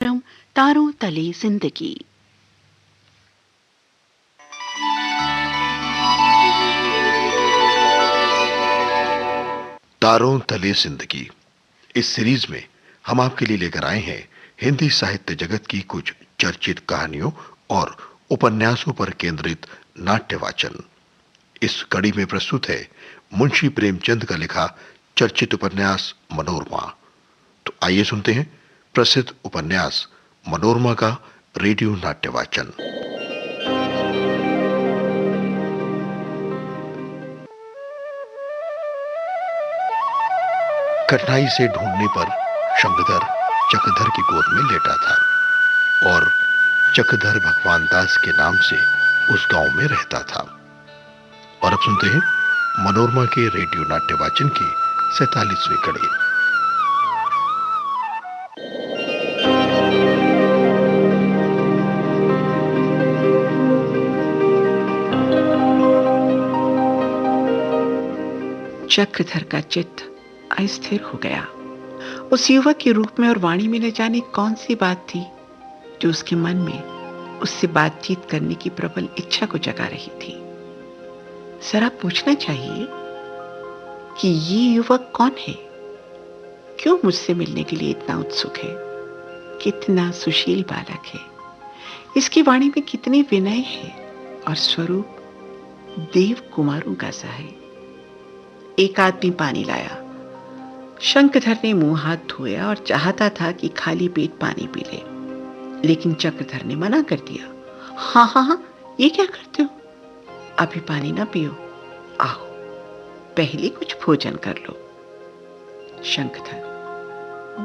कार्यक्रम तारों तले जिंदगी। तारों तले जिंदगी इस सीरीज में हम आपके लिए लेकर आए हैं हिंदी साहित्य जगत की कुछ चर्चित कहानियों और उपन्यासों पर केंद्रित नाट्य वाचन। इस कड़ी में प्रस्तुत है मुंशी प्रेमचंद का लिखा चर्चित उपन्यास मनोरमा। तो आइए सुनते हैं प्रसिद्ध उपन्यास मनोरमा का रेडियो नाट्य वाचन। कठिनाई से ढूंढने पर शंखधर चक्रधर की गोद में लेटा था और चक्रधर भगवान दास के नाम से उस गांव में रहता था। और अब सुनते हैं मनोरमा के रेडियो नाट्य वाचन की 47वीं कड़ी। चक्रधर का चित्त अस्थिर हो गया। उस युवक के रूप में और वाणी में न जाने कौन सी बात थी जो उसके मन में उससे बातचीत करने की प्रबल इच्छा को जगा रही थी। जरा पूछना चाहिए कि ये युवक कौन है, क्यों मुझसे मिलने के लिए इतना उत्सुक है, कितना सुशील बालक है, इसकी वाणी में कितनी विनय है और स्वरूप देव कुमारों का सा है। एक आदमी पानी लाया। शंखधर ने मुंह हाथ धोया और चाहता था कि खाली पेट पानी पी ले, लेकिन चक्रधर ने मना कर दिया। हाँ हाँ हाँ, ये क्या करते हो, अभी पानी ना पियो, आओ पहले कुछ भोजन कर लो। शंखधर,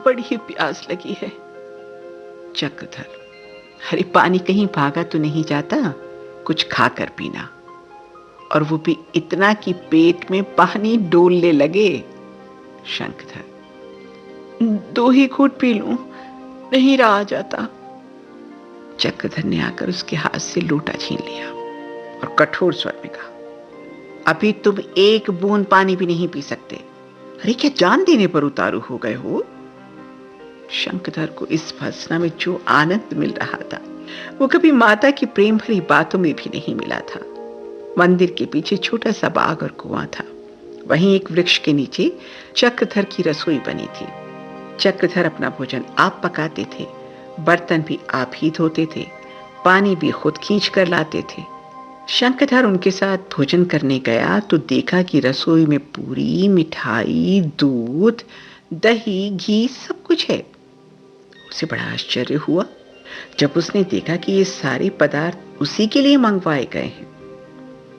बड़ी प्यास लगी है। चक्रधर, अरे पानी कहीं भागा तो नहीं जाता, कुछ खाकर पीना, और वो भी इतना कि पेट में पानी डोलने लगे। शंखधर, 2 ही घूंट पी लूं, नहीं रहा जाता। चक्रधर ने आकर उसके हाथ से लोटा छीन लिया और कठोर स्वर में कहा, अभी तुम 1 बूंद पानी भी नहीं पी सकते। अरे क्या जान देने पर उतारू हो गए हो? शंखधर को इस फंसना में जो आनंद मिल रहा था वो कभी माता की प्रेम भरी बातों में भी नहीं मिला था। मंदिर के पीछे छोटा सा बाग और कुआं था। वहीं एक वृक्ष के नीचे चक्रधर की रसोई बनी थी। चक्रधर अपना भोजन आप पकाते थे, बर्तन भी आप ही धोते थे, पानी भी खुद खींच कर लाते थे। शंखधर उनके साथ भोजन करने गया तो देखा कि रसोई में पूरी, मिठाई, दूध, दही, घी सब कुछ है। उसे बड़ा आश्चर्य हुआ जब उसने देखा कि ये सारे पदार्थ उसी के लिए मंगवाए गए हैं।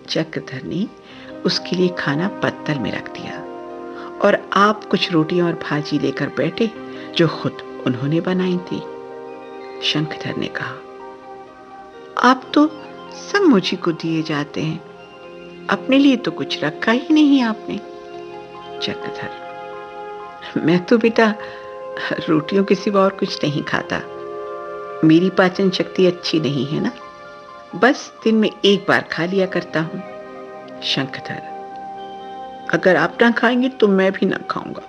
चक्रधर ने उसके लिए खाना पत्तल में रख दिया और आप कुछ रोटियां और भाजी लेकर बैठे जो खुद उन्होंने बनाई थी। शंखधर ने कहा, आप तो सब मुझी को दिए जाते हैं, अपने लिए तो कुछ रखा ही नहीं आपने। चक्रधर, मैं तो बेटा रोटियों के सिवा और कुछ नहीं खाता, मेरी पाचन शक्ति अच्छी नहीं है ना, बस दिन में 1 बार खा लिया करता हूं। शंखधर, अगर आप ना खाएंगे तो मैं भी ना खाऊंगा।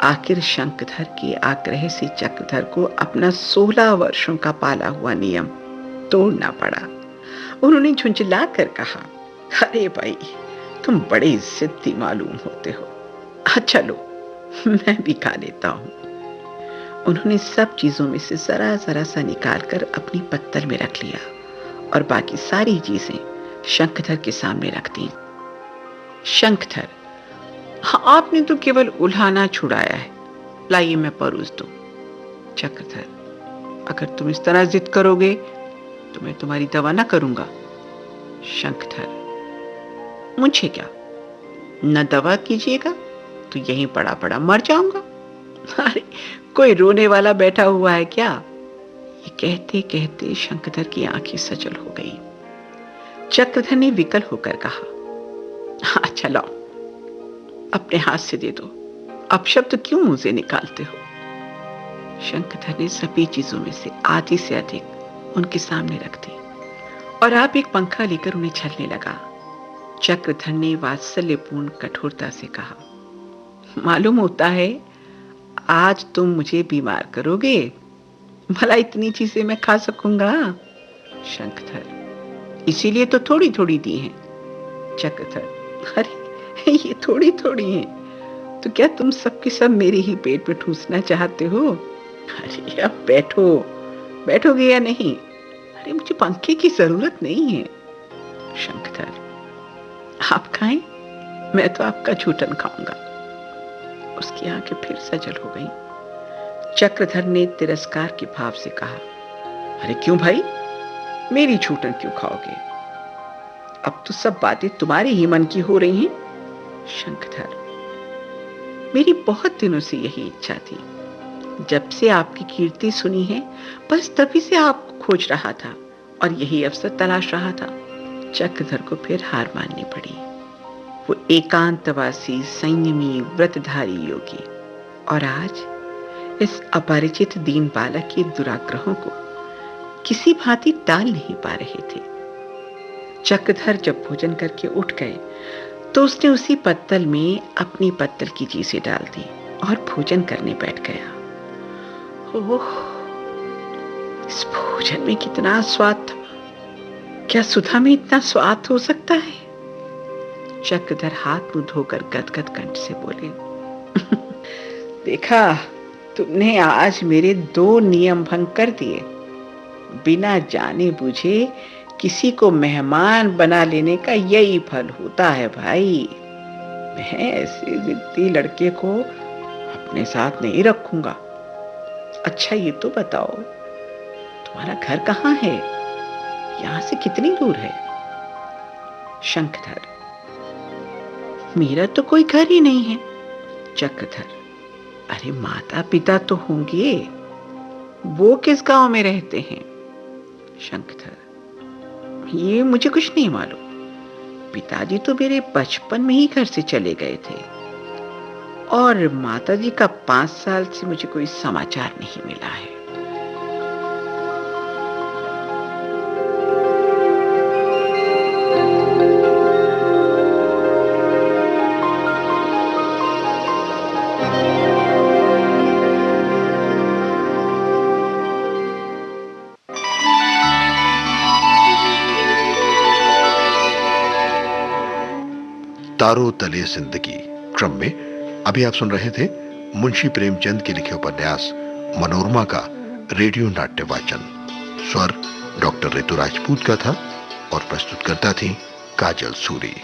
आखिर शंखधर के आग्रह से चक्रधर को अपना 16 वर्षों का पाला हुआ नियम तोड़ना पड़ा। उन्होंने झुंझला कर कहा, अरे भाई, तुम बड़े जिद्दी मालूम होते हो, अच्छा लो मैं भी खा लेता हूं। उन्होंने सब चीजों में से जरा जरा सा निकाल कर अपनी पत्तल में रख लिया और बाकी सारी चीजें शंखधर के सामने रख दी। शंखधर, आपने तो केवल उल्हाना छुड़ाया है, लाइए मैं परोस दूं। चक्रधर, अगर तुम इस तरह जिद करोगे तो मैं तुम्हारी दवा ना करूंगा। शंखधर, मुझे क्या, न दवा कीजिएगा तो यहीं पड़ा पड़ा मर जाऊंगा। अरे कोई रोने वाला बैठा हुआ है क्या? ये कहते कहते शंखधर की आंखें सजल हो गई। चक्रधर ने विकल होकर कहा, अच्छा लाओ, अपने हाथ से दे दो, अपशब्द क्यों मुंह से निकालते हो? शंखधर ने सभी चीजों में से आधी से अधिक उनके सामने रख दी और आप एक पंखा लेकर उन्हें छलने लगा। चक्रधर ने वात्सल्यपूर्ण कठोरता से कहा, मालूम होता है आज तुम मुझे बीमार करोगे, भला इतनी चीजें मैं खा सकूंगा? शंखधर, इसीलिए तो थोड़ी थोड़ी दी हैं। चक्रधर, अरे ये थोड़ी थोड़ी हैं, तो क्या तुम सबके सब मेरे ही पेट में ठूसना चाहते हो? अरे अब बैठो, बैठोगे या नहीं? अरे मुझे पंखे की जरूरत नहीं है। शंखधर, आप खाएं, मैं तो आपका झूठन खाऊंगा। उसकी आंखें फिर सजल हो गईं। चक्रधर ने तिरस्कार के भाव से कहा, अरे क्यों भाई, मेरी झूठन क्यों खाओगे? अब तो सब बातें तुम्हारे ही मन की हो रही हैं। शंखधर, मेरी बहुत दिनों से यही इच्छा थी। जब से आपकी कीर्ति सुनी है, बस तभी से आपको खोज रहा था और यही अवसर तलाश रहा था। चक्रधर को फिर हार माननी पड़ी। वो एकांतवासी, संयमी, व्रतधारी योगी, और आज इस अपरिचित दीन बालक के दुराग्रहों को किसी भांति टाल नहीं पा रहे थे। चक्रधर जब भोजन करके उठ गए तो उसने उसी पत्तल में अपनी पत्तल की चीजें डाल दी और भोजन करने बैठ गया। ओह, इस भोजन में कितना स्वाद था! क्या सुधा में इतना स्वाद हो सकता है? चक्रधर हाथ मुंह धोकर गदगद कंठ से बोले, देखा, तुमने आज मेरे 2 नियम भंग कर दिए। बिना जाने बुझे किसी को मेहमान बना लेने का यही फल होता है भाई। मैं ऐसे जिद्दी लड़के को अपने साथ नहीं रखूंगा। अच्छा ये तो बताओ, तुम्हारा घर कहाँ है? यहाँ से कितनी दूर है? शंखधर, मेरा तो कोई घर ही नहीं है। चक्रधर, अरे माता पिता तो होंगे, वो किस गांव में रहते हैं? शंखधर, ये मुझे कुछ नहीं मालूम। पिताजी तो मेरे बचपन में ही घर से चले गए थे और माताजी का 5 साल से मुझे कोई समाचार नहीं मिला है। तारों तले जिंदगी क्रम में अभी आप सुन रहे थे मुंशी प्रेमचंद के लिखे उपन्यास मनोरमा का रेडियो नाट्य वाचन। स्वर डॉक्टर ऋतु राजपूत का था और प्रस्तुतकर्ता थी काजल सूरी।